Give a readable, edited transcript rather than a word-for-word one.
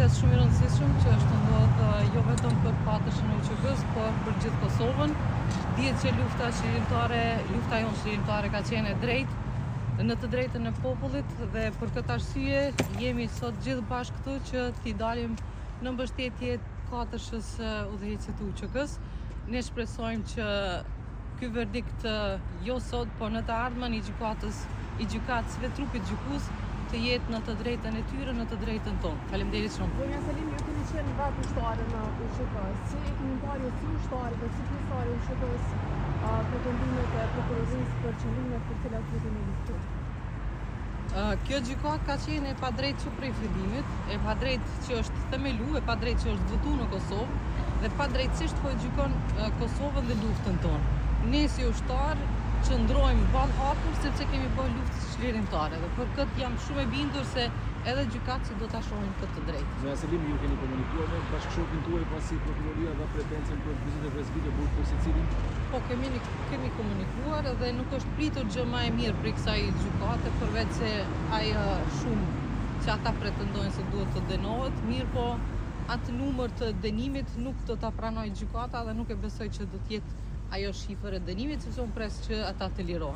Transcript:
proces shumë i rëndësishëm që është ndodhur jo vetëm për patëshën e UÇK-s, por për gjithë Kosovën. Dihet që lufta jonë shërimtare ka qenë e drejtë në të drejtën e popullit dhe për këtë arsye jemi sot gjithë bashkë këtu që t'i dalim në mbështetje katërshës udhëheqësit të UÇK-s. Ne shpresojmë që ky verdikt jo sot, por në të ardhmen i gjykatësve, trupit gjykues, të jetë në të drejtën e tyre, në të drejtën tonë. Faleminderit shumë. Zonja Selim, ju keni qenë vetë ushtare në UÇK. Si e keni ndarje si ushtare dhe si pjesëtare UÇK-s pretendimet e prokurorisë për qëllimet për cilat ju keni luftuar? Kjo gjykatë ka qenë e padrejtë që prej fillimit, e padrejtë që është themelu, e padrejtë që është votuar në Kosovë dhe padrejtësisht po e gjykon Kosovën dhe luftën tonë. Ne si ushtar qëndrojmë ballë hapur sepse kemi bërë luftë çlirimtare dhe për këtë jam shumë e bindur se edhe gjykatësit do ta shohin këtë të drejtë. Zonja Selim, ju keni komunikuar me bashkëshortin tuaj pasi prokuroria dha pretencën për vizitë e presbite burg për secilin? Po kemi komunikuar dhe nuk është pritur gjë më e mirë për kësaj gjykate përveç se ajo shumë që ata pretendojnë se duhet të dënohet, mirë po atë numër të dënimit nuk do ta pranoj gjykata dhe nuk e besoj që do të jetë ajo shifër e dënimit, sepse unë pres që ata të lirohen.